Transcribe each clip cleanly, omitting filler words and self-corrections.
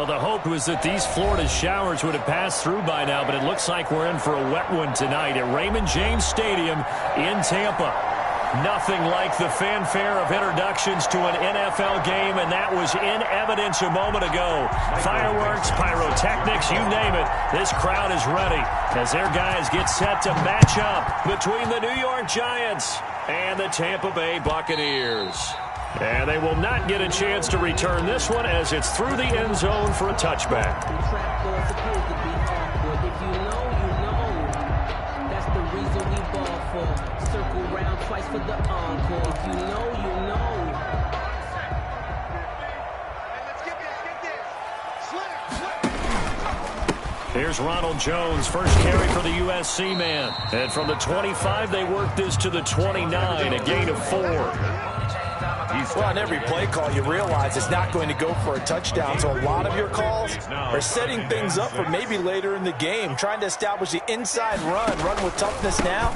Well, the hope was that these Florida showers would have passed through by now, but it looks like we're in for a wet one tonight at Raymond James Stadium in Tampa. Nothing like the fanfare of introductions to an NFL game, and that was in evidence a moment ago. Fireworks, pyrotechnics, you name it. This crowd is ready as their guys get set to match up between the New York Giants and the Tampa Bay Buccaneers. And they will not get a chance to return this one as it's through the end zone for a touchback. That's the reason we ball for. Circle round twice for the encore. If you know, you know. Here's Ronald Jones, first carry for the USC man. And from the 25, they work this to the 29, a gain of 4. Well, on every play call, you realize it's not going to go for a touchdown. So a lot of your calls are setting things up for maybe later in the game, trying to establish the inside run with toughness now,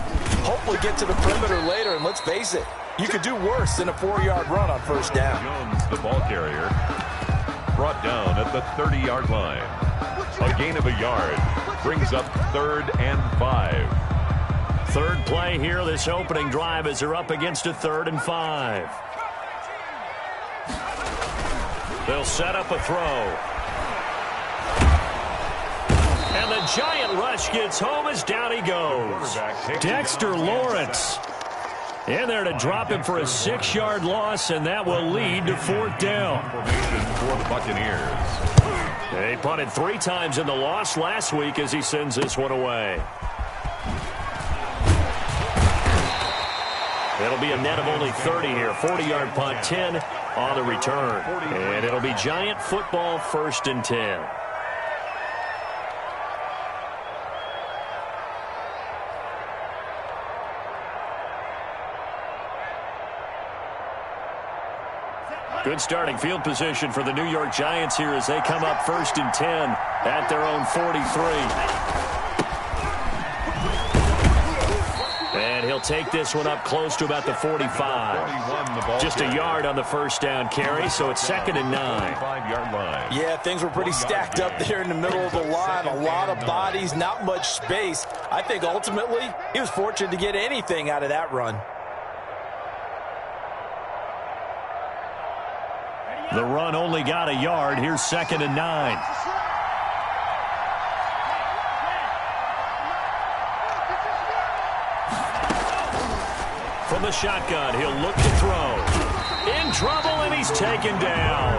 hopefully get to the perimeter later. And let's face it, you could do worse than a 4-yard run on first down. Jones, the ball carrier, brought down at the 30-yard line. A gain of a yard brings up 3rd and 5. Third play here, this opening drive, as they're up against a 3rd and 5. They'll set up a throw. And the giant rush gets home as down he goes. Dexter Lawrence in there to drop him for a 6-yard loss, and that will lead to 4th down. For the Buccaneers. They punted 3 times in the loss last week as he sends this one away. It'll be a net of only 30 here. 40-yard punt, 10 on the return. And it'll be Giant football, 1st and 10. Good starting field position for the New York Giants here as they come up 1st and 10 at their own 43. And he'll take this one up close to about the 45. Just a yard on the first down carry, so it's 2nd and 9. 5-yard line. Yeah, things were pretty stacked up there in the middle of the line. A lot of bodies, not much space. I think ultimately he was fortunate to get anything out of that run. The run only got a yard. Here's 2nd and 9. From the shotgun, he'll look to throw. In trouble, and he's taken down.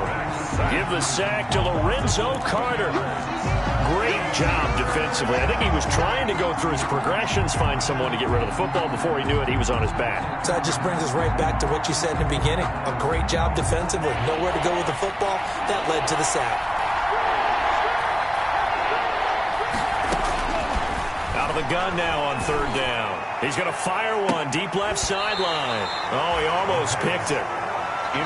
Give the sack to Lorenzo Carter. Great job defensively. I think he was trying to go through his progressions, find someone to get rid of the football. Before he knew it, he was on his back. So that just brings us right back to what you said in the beginning. A great job defensively. Nowhere to go with the football. That led to the sack. Out of the gun now on 3rd down. He's going to fire one deep left sideline. Oh, he almost picked it.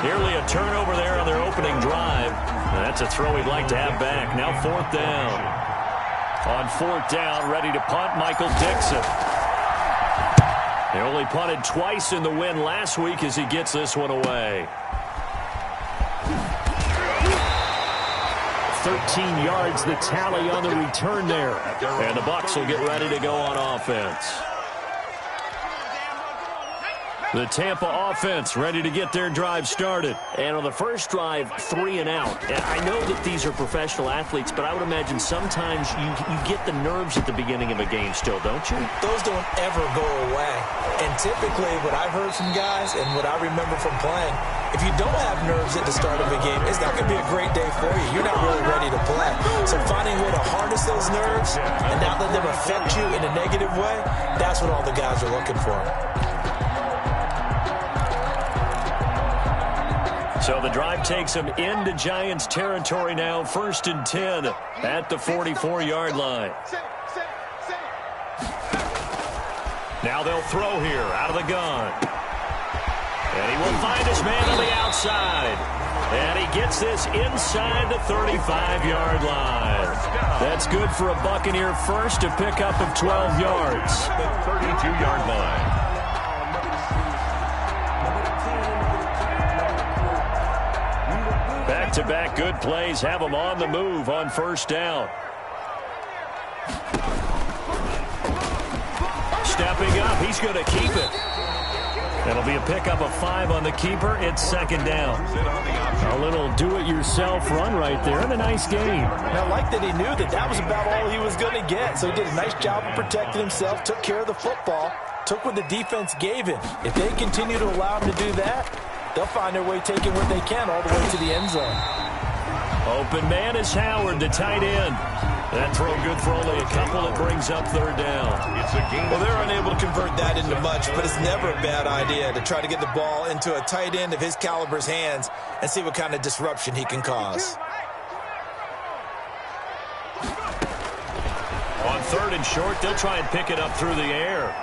Nearly a turnover there on their opening drive. That's a throw he'd like to have back. Now 4th down. On 4th down, ready to punt, Michael Dixon. He only punted twice in the win last week as he gets this one away. 13 yards, the tally on the return there. And the Bucs will get ready to go on offense. The Tampa offense ready to get their drive started. And on the first drive, 3 and out. And I know that these are professional athletes, but I would imagine sometimes you get the nerves at the beginning of a game still, don't you? Those don't ever go away. And typically what I've heard from guys and what I remember from playing, if you don't have nerves at the start of a game, it's not going to be a great day for you. You're not really ready to play. So finding a way to harness those nerves and not let them affect you in a negative way, that's what all the guys are looking for. So the drive takes them into Giants territory now. 1st and 10 at the 44-yard line. Now they'll throw here out of the gun. And he will find his man on the outside. And he gets this inside the 35-yard line. That's good for a Buccaneer first, a pickup of 12 yards. The 32-yard line. Back-to-back good plays have them on the move on first down. Stepping up, he's going to keep it. That'll be a pickup of 5 on the keeper. It's second down. A little do-it-yourself run right there, and a nice game. And I like that he knew that that was about all he was going to get. So he did a nice job of protecting himself, took care of the football, took what the defense gave him. If they continue to allow him to do that, they'll find their way taking what they can all the way to the end zone. Open man is Howard, the tight end. That throw good for only a couple. It brings up third down. It's a game. Well, they're unable to convert that into much, but it's never a bad idea to try to get the ball into a tight end of his caliber's hands and see what kind of disruption he can cause. On third and short, they'll try and pick it up through the air.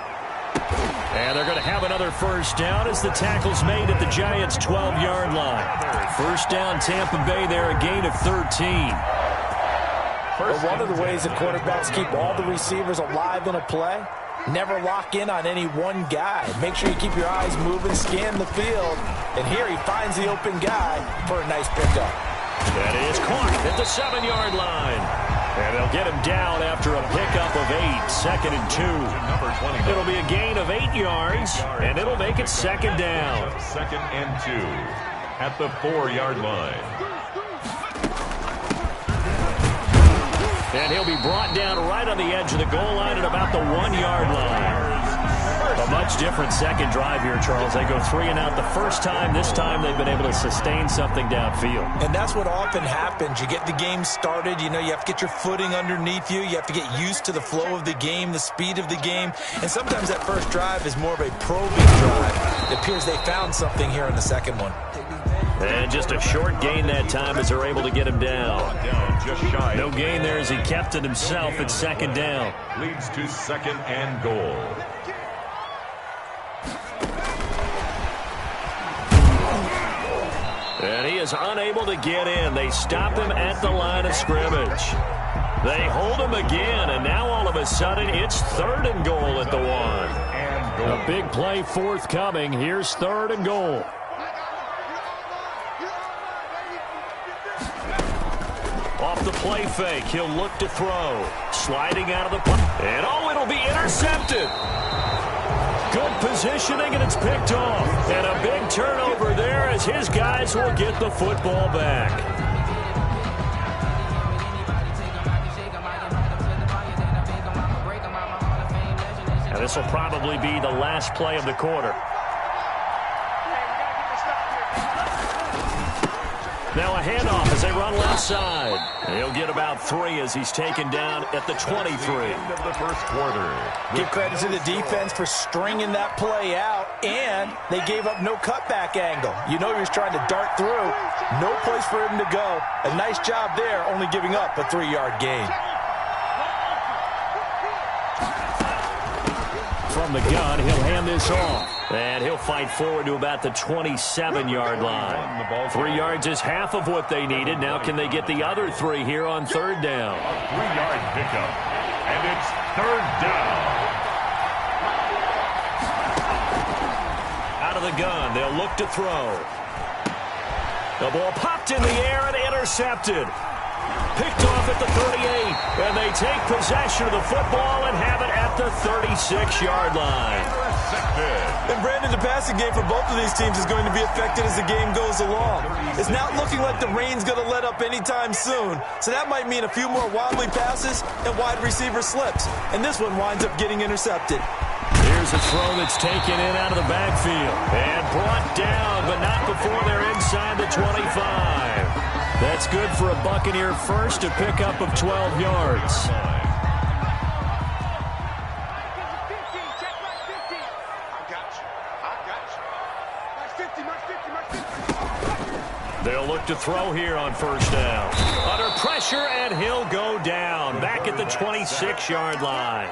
And they're going to have another first down as the tackle's made at the Giants' 12-yard line. First down, Tampa Bay there, a gain of 13. But one of the ways that quarterbacks keep all the receivers alive in a play, never lock in on any one guy. Make sure you keep your eyes moving, scan the field. And here he finds the open guy for a nice pickup. That is caught at the 7-yard line. And they'll get him down after a pickup of 8, second and 2. It'll be a gain of 8 yards, and it'll make it second down. Second and 2 at the 4-yard line. And he'll be brought down right on the edge of the goal line at about the 1-yard line. A much different second drive here, Charles. They go 3 and out the first time. This time they've been able to sustain something downfield. And that's what often happens. You get the game started. You know, you have to get your footing underneath you. You have to get used to the flow of the game, the speed of the game. And sometimes that first drive is more of a probing drive. It appears they found something here in the second one. And just a short gain that time as they're able to get him down. Just shy. No gain there as he kept it himself at second down. Leads to second and goal. And he is unable to get in. They stop him at the line of scrimmage. They hold him again, and now all of a sudden it's third and goal at the 1. A big play forthcoming. Here's third and goal. Off the play fake, he'll look to throw. Sliding out of the pocket. And it'll be intercepted. Good positioning, and it's picked off. And a big turnover there as his guys will get the football back. And this will probably be the last play of the quarter. Now a handoff as they run left side. He'll get about 3 as he's taken down at the 23. End of the first quarter. Give credit to the defense for stringing that play out, and they gave up no cutback angle. You know he was trying to dart through. No place for him to go. A nice job there, only giving up a 3-yard gain. From the gun, he'll hand this off. And he'll fight forward to about the 27-yard line. 3 yards is half of what they needed. Now can they get the other 3 here on third down? A 3-yard pickup. And it's third down. Out of the gun, they'll look to throw. The ball popped in the air and intercepted. Picked off at the 38, and they take possession of the football and have it at the 36-yard line. And Brandon, the passing game for both of these teams is going to be affected as the game goes along. It's not looking like the rain's going to let up anytime soon, so that might mean a few more wobbly passes and wide receiver slips. And this one winds up getting intercepted. Here's a throw that's taken in out of the backfield and brought down, but not before they're inside the 25. That's good for a Buccaneer first, a pickup of 12 yards. They'll look to throw here on first down. Under pressure, and he'll go down. Back at the 26-yard line.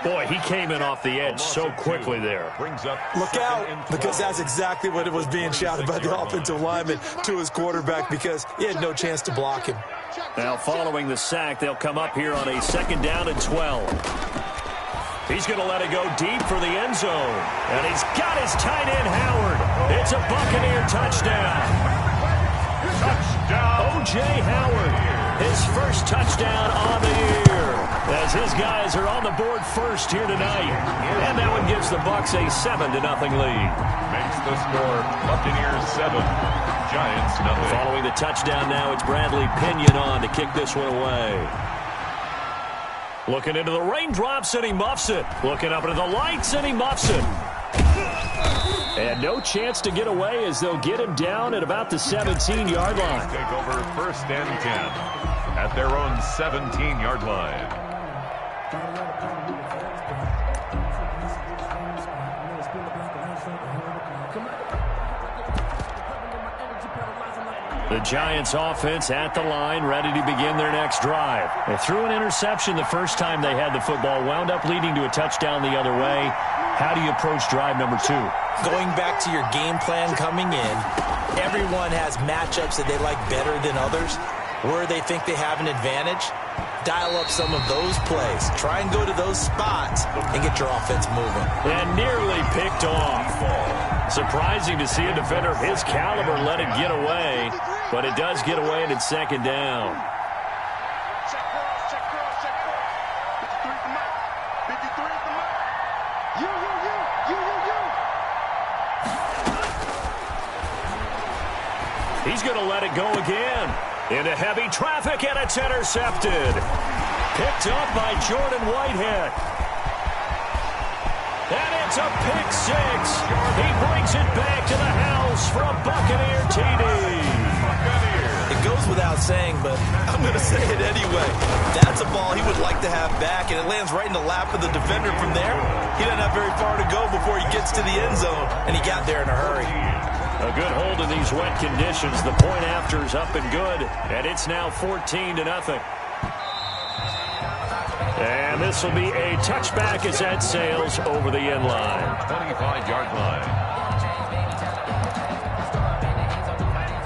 Boy, he came in off the edge so quickly there. Look out, because that's exactly what it was being shouted by the offensive lineman to his quarterback, because he had no chance to block him. Now, following the sack, they'll come up here on a second down and 12. He's going to let it go deep for the end zone. And he's got his tight end, Howard. It's a Buccaneer touchdown. Touchdown. O.J. Howard, his first touchdown on the year, as his guys are on the board first here tonight. And that one gives the Bucs a 7-0 lead. Makes the score Buccaneers 7, Giants 0. Following the touchdown now, it's Bradley Pinion on to kick this one away. Looking into the raindrops, and he muffs it. Looking up into the lights, and he muffs it. And no chance to get away as they'll get him down at about the 17-yard line. Take over 1st and 10 at their own 17-yard line. The Giants offense at the line, ready to begin their next drive. They threw an interception the first time they had the football, wound up leading to a touchdown the other way. How do you approach drive number 2? Going back to your game plan coming in, everyone has matchups that they like better than others, where they think they have an advantage. Dial up some of those plays. Try and go to those spots and get your offense moving. And nearly picked off. Surprising to see a defender of his caliber let it get away, but it does get away and it's 2nd down. He's going to let it go again. Into heavy traffic, and it's intercepted. Picked up by Jordan Whitehead. And it's a pick 6. He brings it back to the house for a Buccaneer TD. It goes without saying, but I'm going to say it anyway. That's a ball he would like to have back, and it lands right in the lap of the defender from there. He doesn't have very far to go before he gets to the end zone, and he got there in a hurry. A good hold in these wet conditions. The point after is up and good, and it's now 14-0. And this will be a touchback as that sails over the end line. 25-yard line.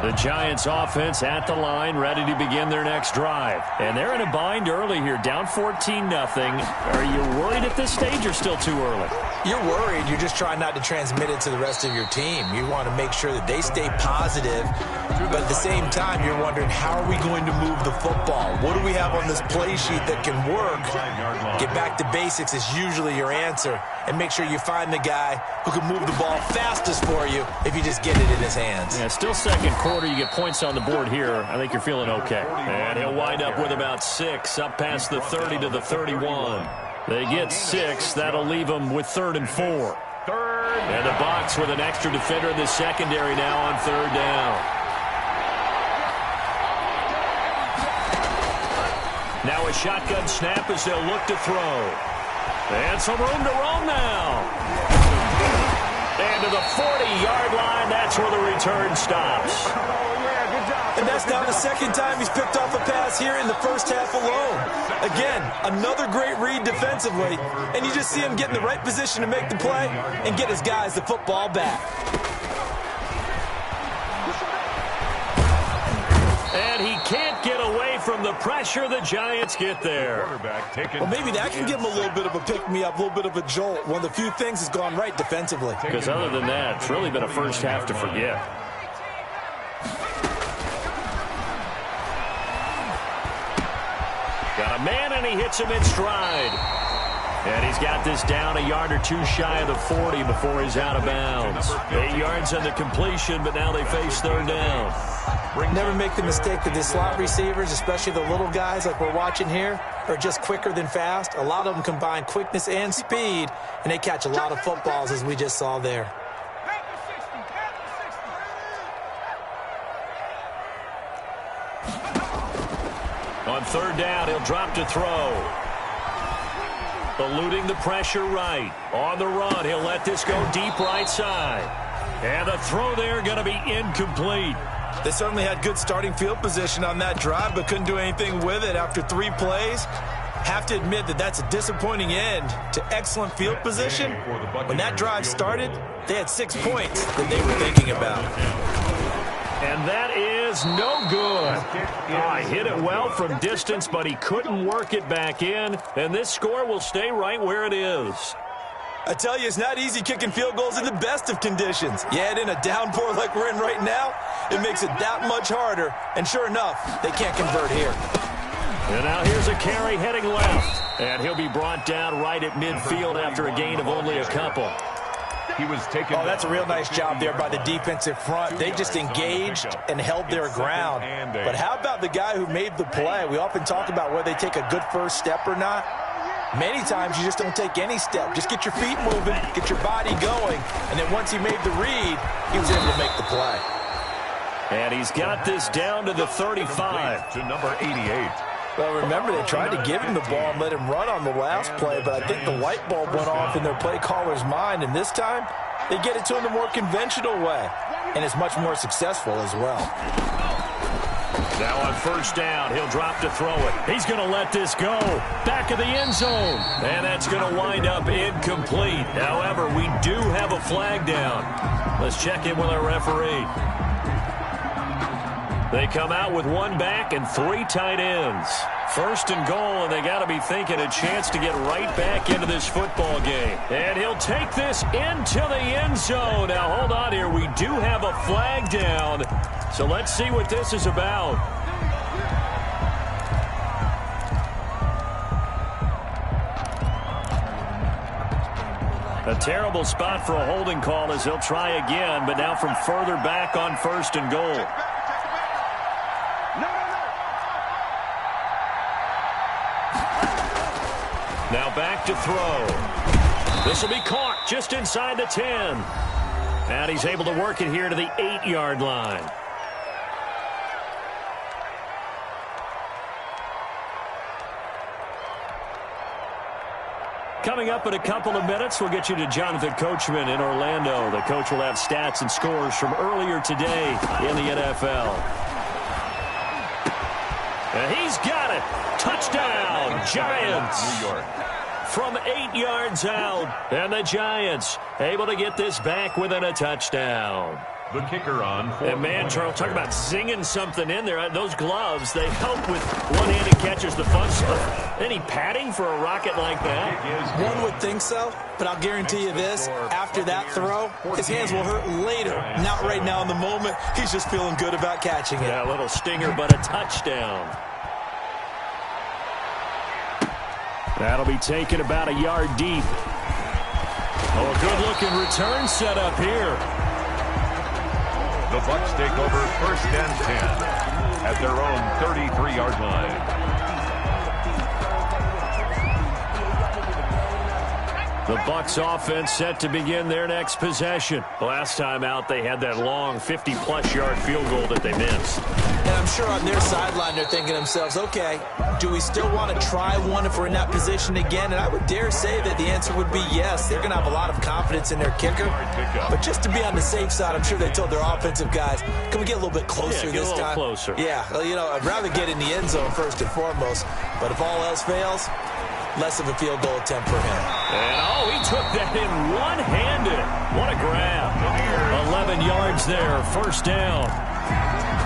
The Giants offense at the line, ready to begin their next drive. And they're in a bind early here, down 14-0. Are you worried at this stage or still too early? You're worried. You're just trying not to transmit it to the rest of your team. You want to make sure that they stay positive, but at the same time, you're wondering, how are we going to move the football? What do we have on this play sheet that can work? Get back to basics is usually your answer, and make sure you find the guy who can move the ball fastest for you if you just get it in his hands. Yeah, still 2nd quarter. You get points on the board here. I think you're feeling okay. And he'll wind up with about 6, up past the 30 to the 31. They get 6. That'll leave them with 3rd and 4. And the Bucs with an extra defender in the secondary now on 3rd down. Now a shotgun snap as they'll look to throw. And some room to roam now. And to the 40-yard line, that's where the return stops. And that's now the 2nd time he's picked off a pass here in the first half alone. Again, another great read defensively, and you just see him get in the right position to make the play and get his guys the football back. And he can't get away from the pressure. The Giants get there. Well, maybe that can give him a little bit of a pick-me-up, a little bit of a jolt. One of the few things has gone right defensively. Because other than that, it's really been a first half to forget. Got a man, and he hits him in stride. And he's got this down a yard or 2 shy of the 40 before he's out of bounds. 8 yards on the completion, but now they face 3rd down. Never make the mistake that the slot receivers, especially the little guys like we're watching here, are just quicker than fast. A lot of them combine quickness and speed, and they catch a lot of footballs, as we just saw there. On 3rd down, he'll drop to throw. Eluding the pressure right. On the run, he'll let this go deep right side. And the throw there going to be incomplete. They certainly had good starting field position on that drive, but couldn't do anything with it after 3 plays. Have to admit that that's a disappointing end to excellent field position. When that drive started, they had 6 points that they were thinking about. And that is no good. Oh, hit it well from distance, but he couldn't work it back in. And this score will stay right where it is. I tell you, it's not easy kicking field goals in the best of conditions. You add in a downpour like we're in right now, it makes it that much harder. And sure enough, they can't convert here. And now here's a carry heading left. And he'll be brought down right at midfield after a gain of only a couple. He was taken. Oh, that's a real nice job there by the defensive front. They just engaged and held their ground. But how about the guy who made the play? We often talk about whether they take a good first step or not. Many times you just don't take any step. Just get your feet moving, get your body going. And then once he made the read, he was able to make the play. And he's got this down to the 35. To number 88. Well, remember, they tried to give him the ball and let him run on the last play, but I think the light bulb went off in their play caller's mind, and this time they get it to him the more conventional way, and it's much more successful as well. Now on first down, he'll drop to throw it. He's going to let this go. Back of the end zone. And that's going to wind up incomplete. However, we do have a flag down. Let's check in with our referee. They come out with one back and three tight ends. First and goal, and they got to be thinking a chance to get right back into this football game. And he'll take this into the end zone. Now, hold on here. We do have a flag down. So let's see what this is about. A terrible spot for a holding call as he'll try again, but now from further back on first and goal. Now back to throw. This will be caught just inside the 10. And he's able to work it here to the 8-yard line. Coming up in a couple of minutes, we'll get you to Jonathan Coachman in Orlando. The coach will have stats and scores from earlier today in the NFL. And he's got it. Touchdown, Giants. New York. From 8 yards out. And the Giants able to get this back within a touchdown. The kicker on. And man, Charles, talk about zinging something in there. Those gloves, they help with one-handed catches, the fun stuff. Any padding for a rocket like that? One would think so, but I'll guarantee you this. After that throw, his hands will hurt later. Not right now in the moment. He's just feeling good about catching it. Yeah, a little stinger, but a touchdown. That'll be taken about a yard deep. Oh, a good-looking return set up here. The Bucs take over first and 10 at their own 33-yard line. The Bucs offense set to begin their next possession. Last time out, they had that long 50-plus yard field goal that they missed. And I'm sure on their sideline they're thinking to themselves, okay, do we still want to try one if we're in that position again? And I would dare say that the answer would be yes. They're going to have a lot of confidence in their kicker. But just to be on the safe side, I'm sure they told their offensive guys, can we get a little bit closer this time? Closer. Yeah, well, you know, I'd rather get in the end zone first and foremost. But if all else fails, less of a field goal attempt for him. And, oh, he took that in one-handed. What a grab. 11 yards there, first down.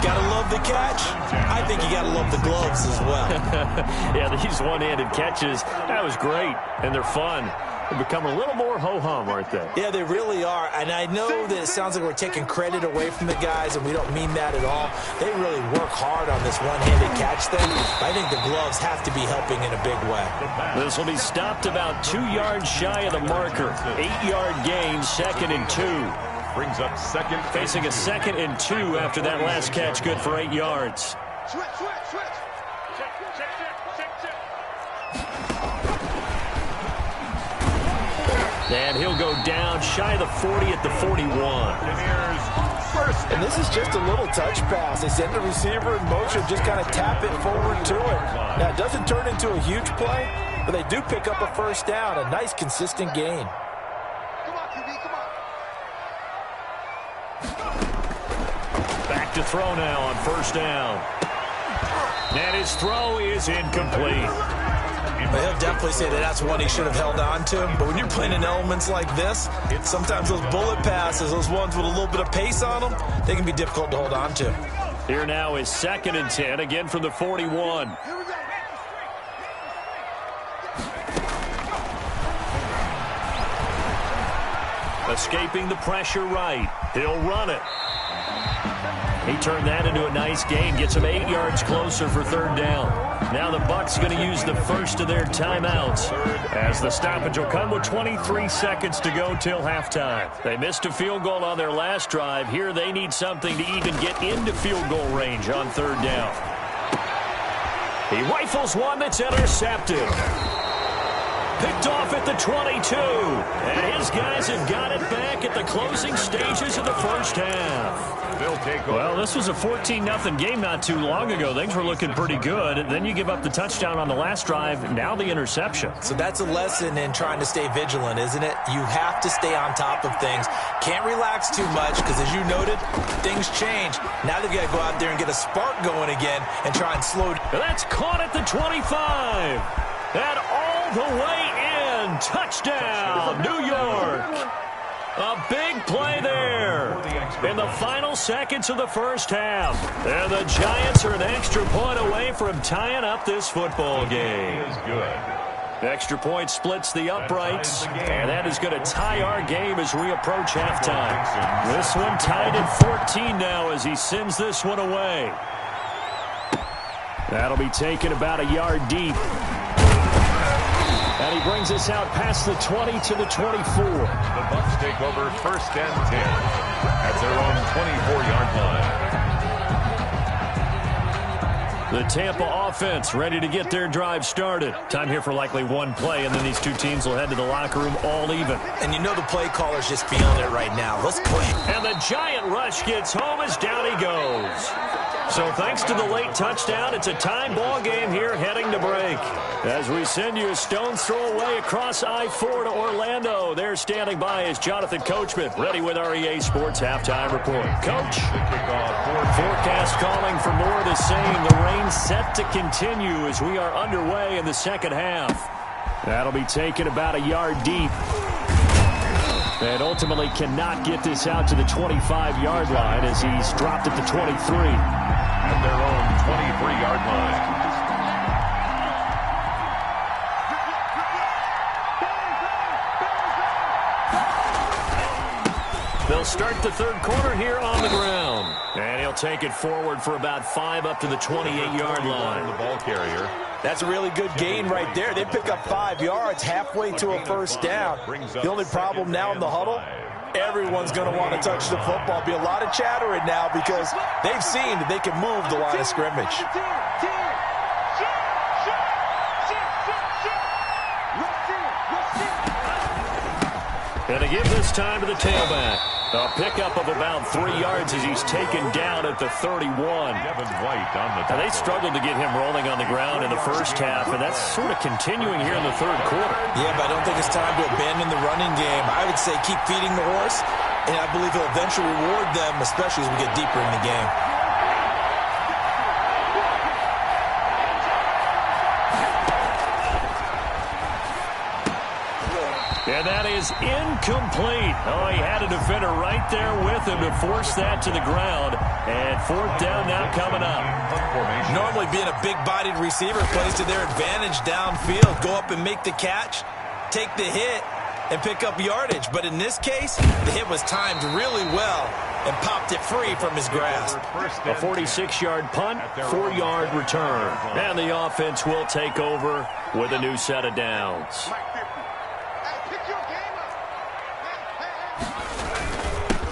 Gotta love the catch. I think you gotta love the gloves as well. Yeah, these one-handed catches, that was great, and they're fun. They've become a little more ho-hum, aren't they? Yeah, they really are. And I know that it sounds like we're taking credit away from the guys, and we don't mean that at all. They really work hard on this one-handed catch thing. I think the gloves have to be helping in a big way. This will be stopped about 2 yards shy of the marker. 8-yard gain, 2nd and 2. Brings up second. Facing a 2nd and 2 after that last catch, good for 8 yards. And he'll go down shy of the 40 at the 41. And this is just a little touch pass. They send the receiver in motion, just kind of tap it forward to it. Now, it doesn't turn into a huge play, but they do pick up a first down, a nice, consistent gain. Back to throw now on first down. And his throw is incomplete. But he'll definitely say that that's one he should have held on to. But when you're playing in elements like this, sometimes those bullet passes, those ones with a little bit of pace on them, they can be difficult to hold on to. Here now is 2nd and 10, again from the 41. Escaping the pressure right. He'll run it. He turned that into a nice gain, gets him 8 yards closer for third down. Now the Bucs going to use the first of their timeouts as the stoppage will come with 23 seconds to go till halftime. They missed a field goal on their last drive. Here they need something to even get into field goal range on third down. He rifles one that's intercepted. Picked off at the 22. And his guys have got it back at the closing stages of the first half. Well, this was a 14-0 game not too long ago. Things were looking pretty good. Then you give up the touchdown on the last drive. Now the interception. So that's a lesson in trying to stay vigilant, isn't it? You have to stay on top of things. Can't relax too much because, as you noted, things change. Now they've got to go out there and get a spark going again and try and slow down. That's caught at the 25. And all the way in. Touchdown, New York. A big play there in the final seconds of the first half. And the Giants are an extra point away from tying up this football game. Extra point splits the uprights, and that is going to tie our game as we approach halftime. This one tied at 14 now as he sends this one away. That'll be taken about a yard deep. And he brings us out past the 20 to the 24. The Bucs take over first and 10 at their own 24-yard line. The Tampa offense ready to get their drive started. Time here for likely one play, and then these two teams will head to the locker room all even. And you know the play caller's just feeling it right now. Let's play. And the Giant rush gets home as down he goes. So thanks to the late touchdown, it's a time ball game here heading to break. As we send you a stone's throw away across I-4 to Orlando. There standing by is Jonathan Coachman, ready with our EA Sports Halftime Report. Coach, forecast calling for more of the same. The rain set to continue as we are underway in the second half. That'll be taken about a yard deep. And ultimately cannot get this out to the 25-yard line as he's dropped at the 23. At their own 23-yard line. They'll start the third quarter here on the ground. And he'll take it forward for about 5 up to the 28-yard line. The ball carrier. That's a really good gain right there. They pick up 5 yards halfway to a first down. The only problem now in the huddle, everyone's going to want to touch the football. Be a lot of chattering now because they've seen that they can move the line of scrimmage. And to give this time to the tailback. A pickup of about 3 yards as he's taken down at the 31. Now they struggled to get him rolling on the ground in the first half, and that's sort of continuing here in the third quarter. Yeah, but I don't think it's time to abandon the running game. I would say keep feeding the horse, and I believe he'll eventually reward them, especially as we get deeper in the game. And that is incomplete. Oh, he had a defender right there with him to force that to the ground. And fourth down now coming up. Normally being a big-bodied receiver plays to their advantage downfield. Go up and make the catch, take the hit, and pick up yardage. But in this case, the hit was timed really well and popped it free from his grasp. A 46-yard punt, 4-yard return. And the offense will take over with a new set of downs.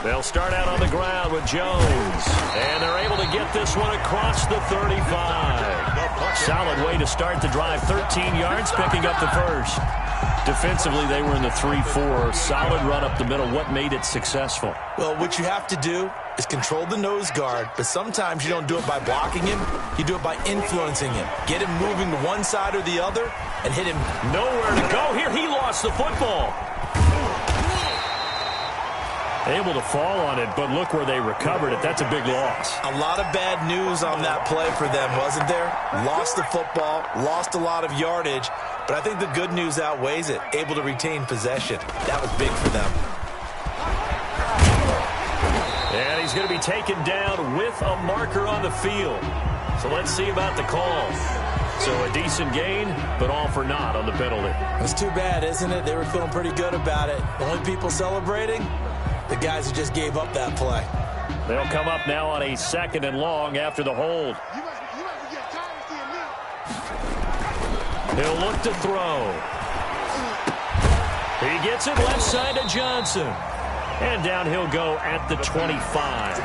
They'll start out on the ground with Jones. And they're able to get this one across the 35. Solid way to start the drive. 13 yards, picking up the first. Defensively, they were in the 3-4. Solid run up the middle. What made it successful? Well, what you have to do is control the nose guard. But sometimes you don't do it by blocking him. You do it by influencing him. Get him moving to one side or the other and hit him. Nowhere to go here. He lost the football. Able to fall on it, but look where they recovered it. That's a big loss. A lot of bad news on that play for them, wasn't there? Lost the football, lost a lot of yardage, but I think the good news outweighs it. Able to retain possession. That was big for them. And he's going to be taken down with a marker on the field. So let's see about the call. So a decent gain, but all for naught on the penalty. It's too bad, isn't it? They were feeling pretty good about it. The only people celebrating? The guys who just gave up that play. They'll come up now on a 2nd and long after the hold. He'll look to throw. He gets it left side to Johnson. And down he'll go at the 25.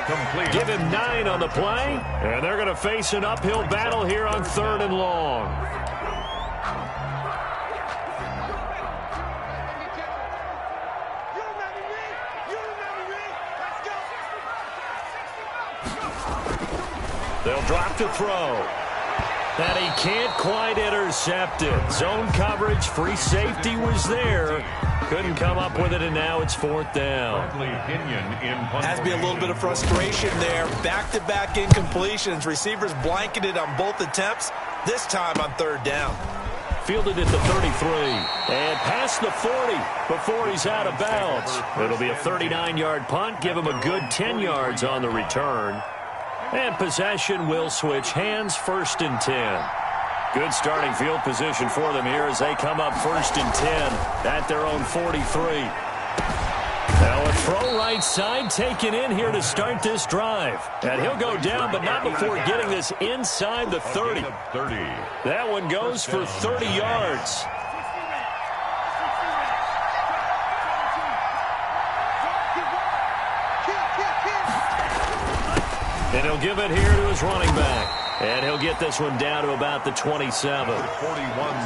Complete. Give him 9 on the play. And they're going to face an uphill battle here on 3rd and long. They'll drop to throw. And he can't quite intercept it. Zone coverage, free safety was there. Couldn't come up with it, and now it's 4th down. Has to be a little bit of frustration there. Back-to-back incompletions. Receivers blanketed on both attempts, this time on 3rd down. Fielded at the 33 and past the 40 before he's out of bounds. It'll be a 39-yard punt. Give him a good 10 yards on the return. And possession will switch hands, 1st and 10. Good starting field position for them here as they come up 1st and 10 at their own 43. Now a throw right side taken in here to start this drive. And he'll go down, but not before getting this inside the 30. That one goes for 30 yards. And he'll give it here to his running back. And he'll get this one down to about the 27.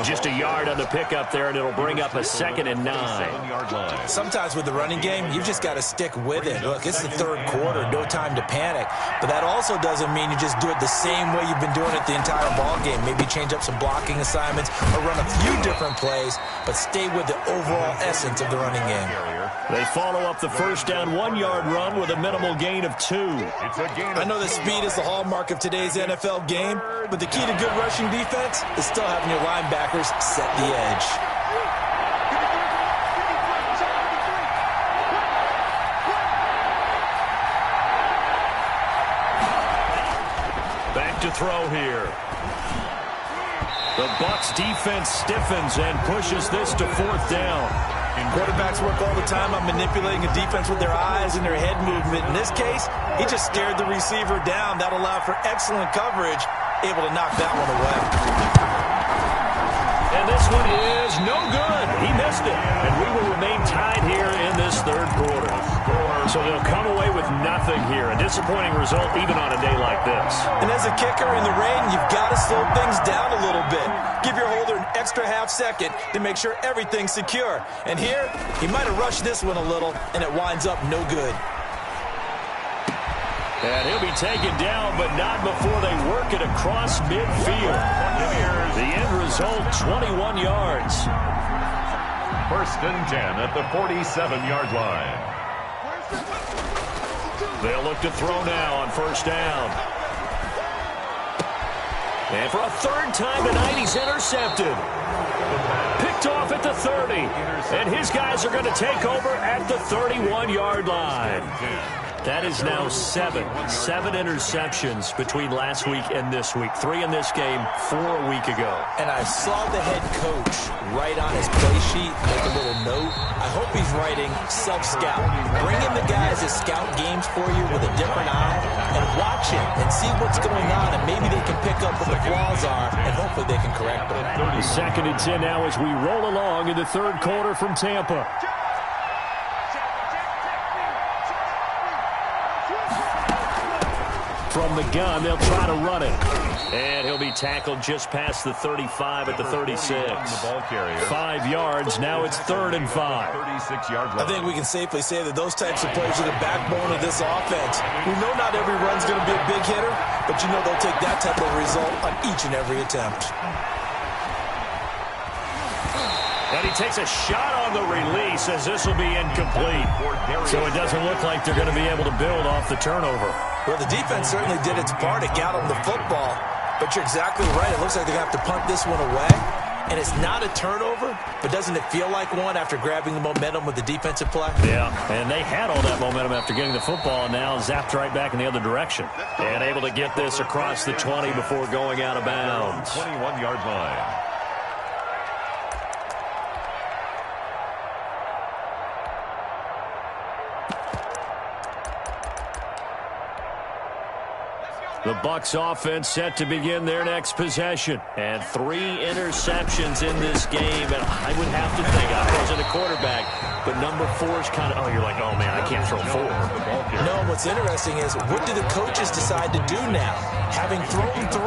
Just a yard on the pickup there, and it'll bring up a 2nd and 9. Sometimes with the running game, you've just got to stick with it. Look, it's the 3rd quarter, no time to panic. But that also doesn't mean you just do it the same way you've been doing it the entire ball game. Maybe change up some blocking assignments or run a few different plays, but stay with the overall essence of the running game. They follow up the 1st down 1-yard run with a minimal gain of 2. I know that speed is the hallmark of today's NFL game, but the key to good rushing defense is still having your linebackers set the edge. Back to throw here. The Bucs defense stiffens and pushes this to 4th down. Quarterbacks work all the time on manipulating a defense with their eyes and their head movement. In this case, he just stared the receiver down. That allowed for excellent coverage, able to knock that one away. And this one is no good. He missed it. And we will remain tied here in this 3rd quarter. So they'll come away with nothing here. A disappointing result even on a day like this. And as a kicker in the rain, you've got to slow things down a little bit. Give your holder an extra half-second to make sure everything's secure. And here, he might have rushed this one a little, and it winds up no good. And he'll be taken down, but not before they work it across midfield. The end result, 21 yards. 1st and 10 at the 47-yard line. They'll look to throw now on 1st down. And for a 3rd time tonight, he's intercepted. Picked off at the 30. And his guys are going to take over at the 31-yard line. That is now 7 interceptions between last week and this week. 3 in this game, 4 a week ago. And I saw the head coach write on his play sheet, make a little note. I hope he's writing self-scout. Bring in the guys that scout games for you with a different eye and watch it and see what's going on, and maybe they can pick up what the flaws are, and hopefully they can correct them. 2nd and 10 now as we roll along in the 3rd quarter from Tampa. From the gun, they'll try to run it. And he'll be tackled just past the 35 at the 36. 5 yards. Now it's 3rd and 5. I think we can safely say that those types of plays are the backbone of this offense. We know not every run's going to be a big hitter, but you know they'll take that type of result on each and every attempt. And he takes a shot on the release as this will be incomplete. So it doesn't look like they're going to be able to build off the turnover. Well, the defense certainly did its part. It got them the football. But you're exactly right. It looks like they're going to have to punt this one away. And it's not a turnover, but doesn't it feel like one after grabbing the momentum with the defensive play? Yeah, and they had all that momentum after getting the football, and now zapped right back in the other direction. And able to get this across the 20 before going out of bounds. 21-yard line. The Bucs offense set to begin their next possession. And 3 interceptions in this game. And I would have to think, I wasn't a quarterback, but number 4 is kind of, you're like, oh, man, I can't throw 4. No, what's interesting is, what do the coaches decide to do now? Having thrown 3,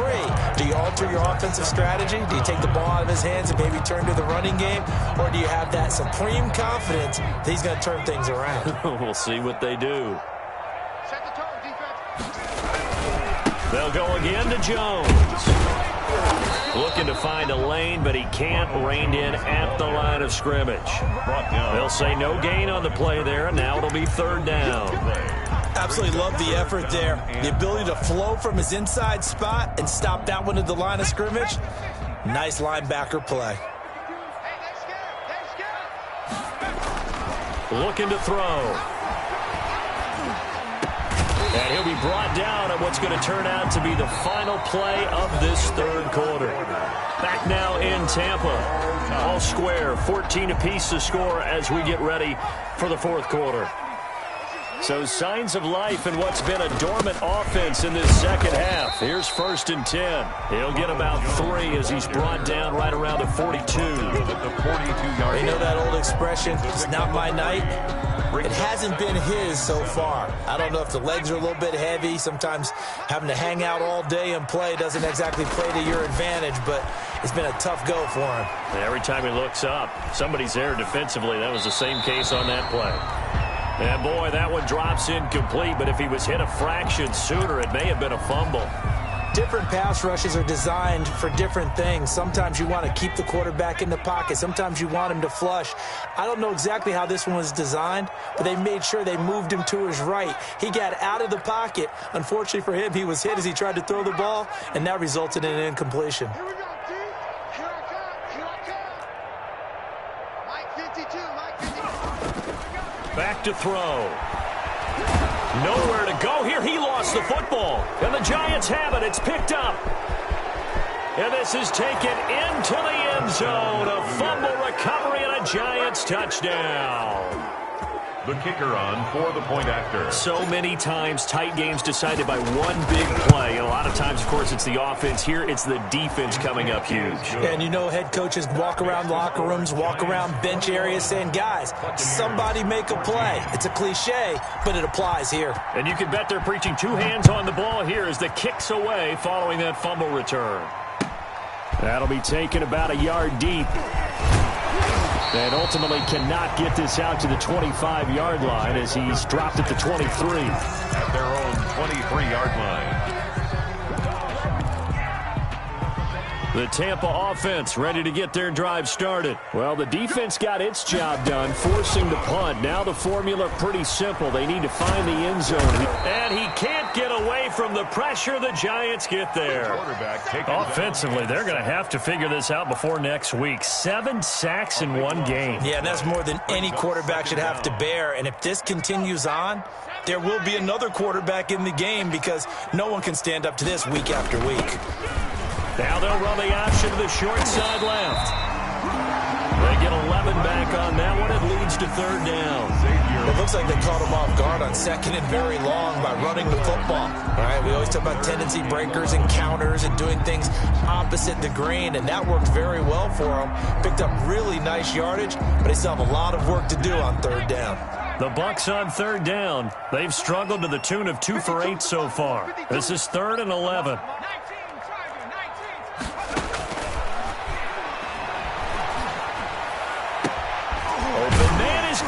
do you alter your offensive strategy? Do you take the ball out of his hands and maybe turn to the running game? Or do you have that supreme confidence that he's going to turn things around? We'll see what they do. They'll go again to Jones. Looking to find a lane, but he can't. Reined in at the line of scrimmage. They'll say no gain on the play there, and now it'll be 3rd down. Absolutely love the effort there. The ability to flow from his inside spot and stop that one at the line of scrimmage. Nice linebacker play. Looking to throw. And he'll be brought down at what's going to turn out to be the final play of this 3rd quarter. Back now in Tampa. All square, 14 apiece to score as we get ready for the 4th quarter. So signs of life in what's been a dormant offense in this second half. Here's 1st and 10. He'll get about 3 as he's brought down right around the 42. You know that old expression, it's not my night? It hasn't been his so far. I don't know if the legs are a little bit heavy. Sometimes having to hang out all day and play doesn't exactly play to your advantage, but it's been a tough go for him. And every time he looks up, somebody's there defensively. That was the same case on that play. And boy, that one drops incomplete, but if he was hit a fraction sooner, it may have been a fumble. Different pass rushes are designed for different things. Sometimes you want to keep the quarterback in the pocket. Sometimes you want him to flush. I don't know exactly how this one was designed, but they made sure they moved him to his right. He got out of the pocket. Unfortunately for him, he was hit as he tried to throw the ball, and that resulted in an incompletion. Here we go, D. Here I come. Here I come. Mike 52. Mike 52. Back to throw. Nowhere to go here. He lost the football. And the Giants have it. It's picked up. And this is taken into the end zone. A fumble recovery and a Giants touchdown. The kicker on for the point after. So many times tight games decided by one big play. And a lot of times, of course, it's the offense. Here, it's the defense coming up huge. And you know head coaches walk around locker rooms, walk around bench areas saying, guys, somebody make a play. It's a cliche, but it applies here. And you can bet they're preaching 2 hands on the ball here as the kick's away following that fumble return. That'll be taken about a yard deep. And ultimately cannot get this out to the 25-yard line as he's dropped at the 23. At their own 23-yard line. The Tampa offense ready to get their drive started. Well, the defense got its job done, forcing the punt. Now the formula pretty simple. They need to find the end zone. And he can't get away from the pressure. The Giants get there. Offensively, they're going to have to figure this out before next week. 7 sacks in one game. Yeah, and that's more than any quarterback should have to bear. And if this continues on, there will be another quarterback in the game because no one can stand up to this week after week. Now they'll run the option to the short side left. They get 11 back on that one. It leads to 3rd down. It looks like they caught him off guard on 2nd and very long by running the football. All right, we always talk about tendency breakers and counters and doing things opposite the grain, and that worked very well for him. Picked up really nice yardage, but they still have a lot of work to do on 3rd down. The Bucs on 3rd down. They've struggled to the tune of 2 for 8 so far. This is 3rd and 11.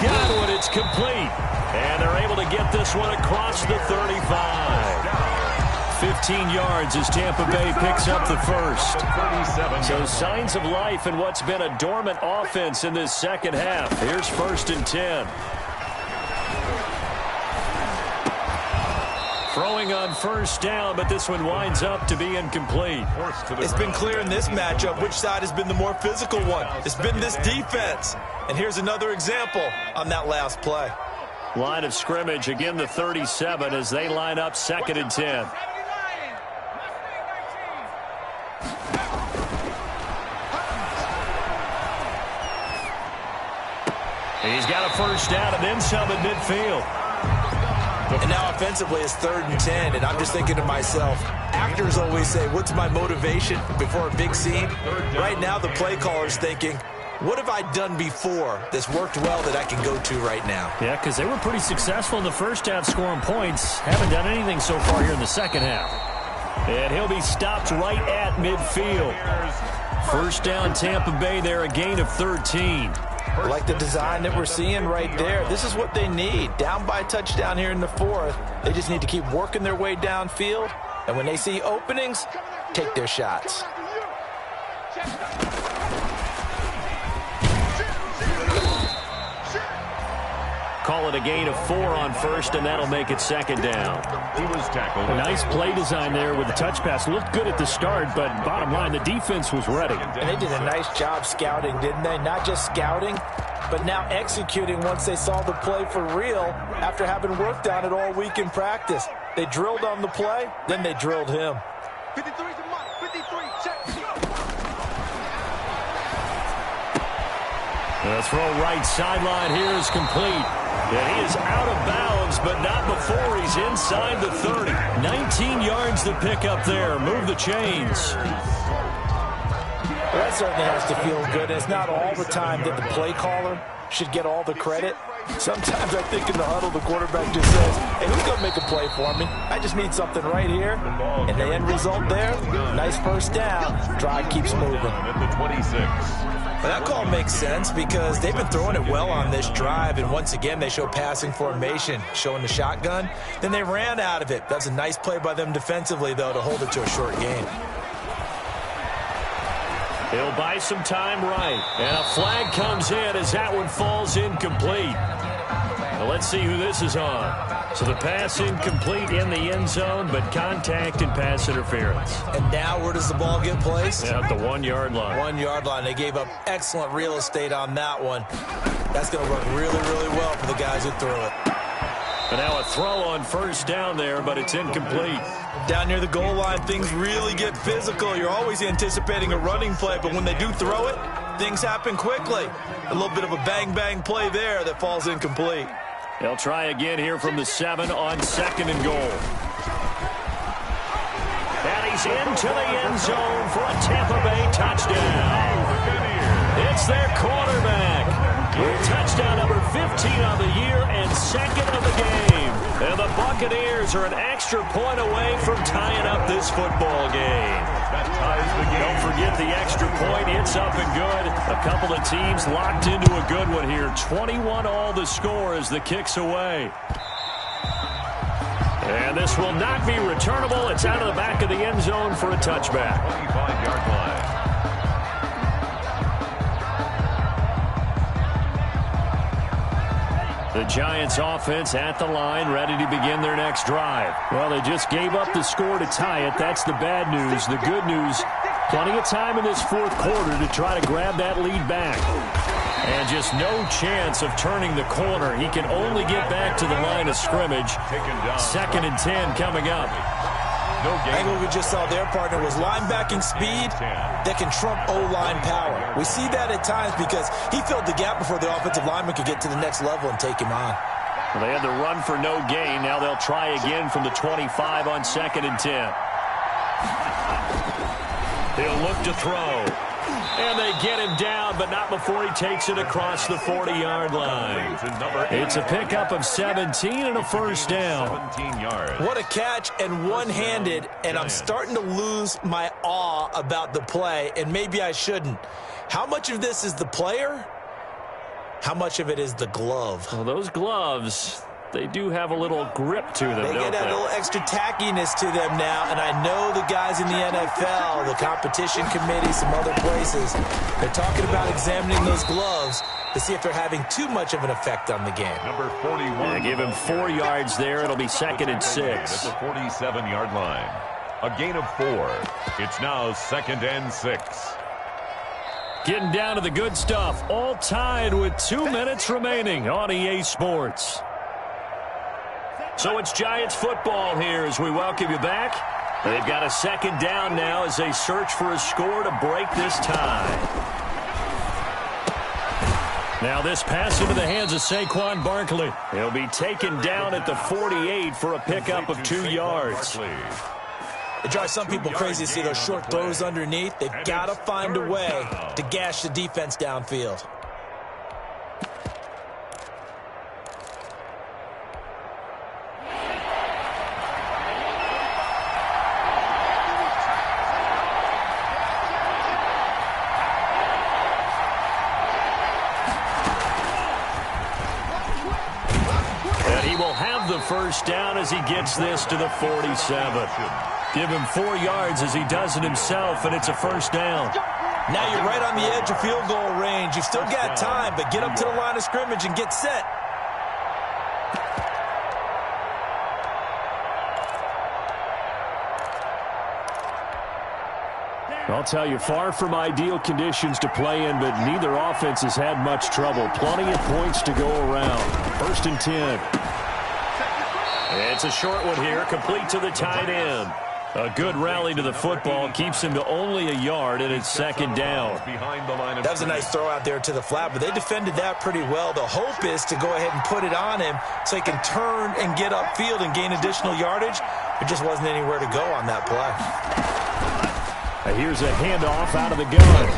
Got one. It's complete. And they're able to get this one across the 35. 15 yards as Tampa Bay picks up the first. So signs of life in what's been a dormant offense in this second half. Here's 1st and 10. Throwing on 1st down, but this one winds up to be incomplete. It's been clear in this matchup which side has been the more physical one. It's been this defense. And here's another example on that last play. Line of scrimmage, again the 37 as they line up 2nd and 10. He's got a 1st down and then some at midfield. And now offensively it's 3rd and 10, and I'm just thinking to myself, actors always say, what's my motivation before a big scene? Right now the play caller's thinking, what have I done before that's worked well that I can go to right now? Yeah, because they were pretty successful in the first half scoring points. Haven't done anything so far here in the second half. And he'll be stopped right at midfield. First down, Tampa Bay there, a gain of 13. I like the design that we're seeing right there. This is what they need. Down by a touchdown here in the 4th. They just need to keep working their way downfield. And when they see openings, take their shots. Call it a gain of 4 on first, and that'll make it 2nd down. He was tackled. A nice play design there with the touch pass. Looked good at the start, but bottom line, the defense was ready. And they did a nice job scouting, didn't they? Not just scouting, but now executing once they saw the play for real after having worked on it all week in practice. They drilled on the play, then they drilled him. 53 to Mike. 53, check. The throw right sideline here is complete. And he is out of bounds, but not before he's inside the 30. 19 yards to pick up there. Move the chains. Well, that certainly has to feel good. It's not all the time that the play caller should get all the credit. Sometimes I think in the huddle, the quarterback just says, hey, who's going to make a play for me? I just need something right here. And the end result there, nice first down. Drive keeps moving. At the 26. Well, that call makes sense because they've been throwing it well on this drive, and once again they show passing formation, showing the shotgun. Then they ran out of it. That's a nice play by them defensively, though, to hold it to a short game. He'll buy some time right. And a flag comes in as that one falls incomplete. Now let's see who this is on. So the pass incomplete in the end zone, but contact and pass interference. And now where does the ball get placed? At the 1-yard line. 1-yard line. They gave up excellent real estate on that one. That's going to work really, really well for the guys who threw it. But now a throw on first down there, but it's incomplete. Down near the goal line, things really get physical. You're always anticipating a running play, but when they do throw it, things happen quickly. A little bit of a bang-bang play there that falls incomplete. They'll try again here from the 7 on 2nd and goal. And he's into the end zone for a Tampa Bay touchdown. It's their quarterback. Touchdown number 15 on the year and 2nd of the game. And the Buccaneers are an extra point away from tying up this football game. That ties the game. Don't forget the extra point. It's up and good. A couple of teams locked into a good one here. 21 all the score as the kick's away. And this will not be returnable. It's out of the back of the end zone for a touchback. 25-yard line. The Giants offense at the line, ready to begin their next drive. Well, they just gave up the score to tie it. That's the bad news. The good news, plenty of time in this 4th quarter to try to grab that lead back. And just no chance of turning the corner. He can only get back to the line of scrimmage. 2nd and 10 coming up. I think what we just saw their partner was linebacking speed that can trump O-line power. We see that at times because he filled the gap before the offensive lineman could get to the next level and take him on. Well, they had the run for no gain. Now they'll try again from the 25 on 2nd and 10. He'll look to throw. And they get him down, but not before he takes it across the 40-yard line. It's a pickup of 17 and a first down. 17 yards. What a catch and one-handed, and I'm starting to lose my awe about the play, and maybe I shouldn't. How much of this is the player? How much of it is the glove? Well, those gloves, they do have a little grip to them, They don't get a little extra tackiness to them now, and I know the guys in the NFL, the competition committee, some other places, they're talking about examining those gloves to see if they're having too much of an effect on the game. Number 41. Yeah, give him 4 yards there. It'll be 2nd and 6. At the 47-yard line. A gain of 4. It's now 2nd and 6. Getting down to the good stuff. All tied with 2 minutes remaining on EA Sports. So it's Giants football here as we welcome you back. They've got a 2nd down now as they search for a score to break this tie. Now this pass into the hands of Saquon Barkley. He'll be taken down at the 48 for a pickup of 2 yards. It drives some people crazy to see those short throws underneath. They've got to find a way to gash the defense downfield. First down as he gets this to the 47. Give him 4 yards as he does it himself, and it's a first down. Now you're right on the edge of field goal range. You've still got time, but get up to the line of scrimmage and get set. I'll tell you, far from ideal conditions to play in, but neither offense has had much trouble. Plenty of points to go around. 1st and 10. It's a short one here, complete to the tight end. A good rally to the football keeps him to only a yard, and it's 2nd down. That was a nice throw out there to the flat, but they defended that pretty well. The hope is to go ahead and put it on him so he can turn and get upfield and gain additional yardage. There just wasn't anywhere to go on that play. Here's a handoff out of the gun.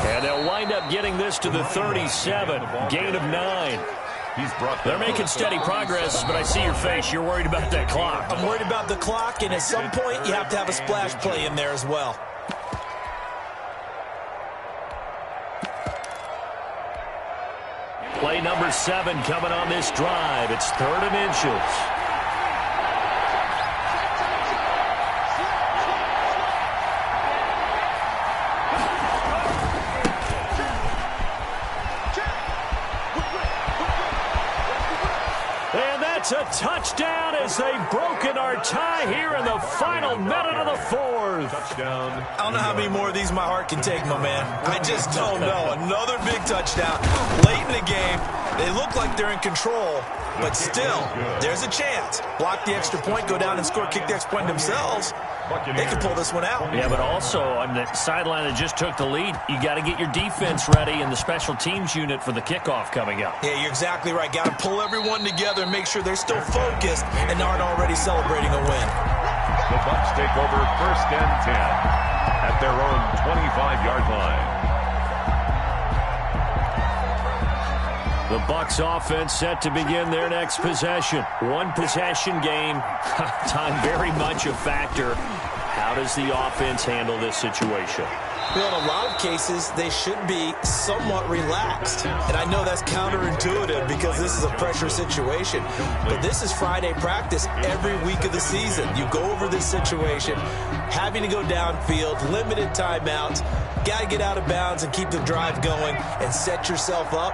And they'll wind up getting this to the 37, gain of 9. They're making steady progress, but I see your face. You're worried about that clock. I'm worried about the clock, and at some point, you have to have a splash play in there as well. Play number 7 coming on this drive. It's 3rd and inches. It's a touchdown as they've broken our tie here in the final minute of the 4th. Touchdown. I don't know how many more of these my heart can take, my man. I just don't know. Another big touchdown. Late in the game, they look like they're in control, but still, there's a chance. Block the extra point, go down and score, kick the extra point themselves. They can pull this one out. Yeah, but also on the sideline that just took the lead, you got to get your defense ready and the special teams unit for the kickoff coming up. Yeah, you're exactly right. Got to pull everyone together and make sure they're still focused and aren't already celebrating a win. The Bucs take over 1st and 10 at their own 25-yard line. The Bucs offense set to begin their next possession. 1 possession game. Time very much a factor. How does the offense handle this situation? Well, in a lot of cases, they should be somewhat relaxed. And I know that's counterintuitive because this is a pressure situation. But this is Friday practice every week of the season. You go over this situation, having to go downfield, limited timeouts, got to get out of bounds and keep the drive going and set yourself up.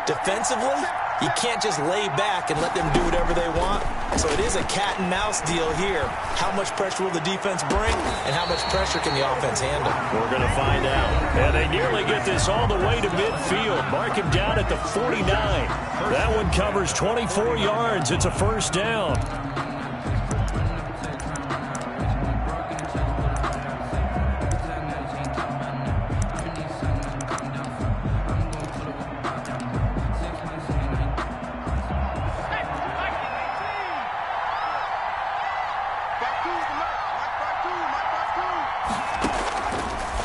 Defensively, you can't just lay back and let them do whatever they want. So it is a cat and mouse deal here. How much pressure will the defense bring and how much pressure can the offense handle? We're going to find out. And they nearly get this all the way to midfield. Mark him down at the 49. That one covers 24 yards. It's a 1st down.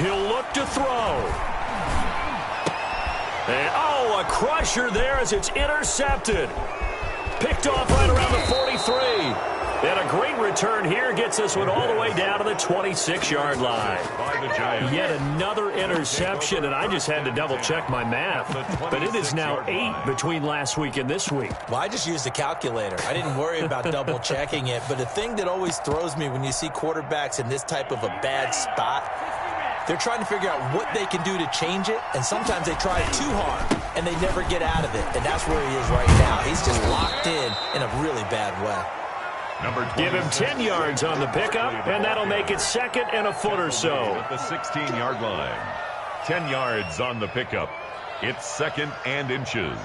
He'll look to throw. And, a crusher there as it's intercepted. Picked off right around the 43. And a great return here gets this one all the way down to the 26-yard line. Yet another interception, and I just had to double-check my math. But it is now 8 between last week and this week. Well, I just used a calculator. I didn't worry about double-checking it. But the thing that always throws me when you see quarterbacks in this type of a bad spot, they're trying to figure out what they can do to change it, and sometimes they try too hard, and they never get out of it. And that's where he is right now. He's just locked in a really bad way. Give him 10 yards on the pickup, and that'll make it 2nd and a foot or so. At the 16-yard line. 10 yards on the pickup. It's 2nd and inches.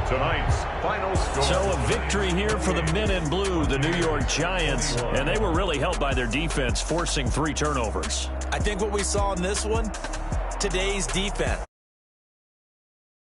Tonight's final score. So a victory here for the men in blue, the New York Giants, and they were really helped by their defense, forcing 3 turnovers. I think what we saw in this one, today's defense.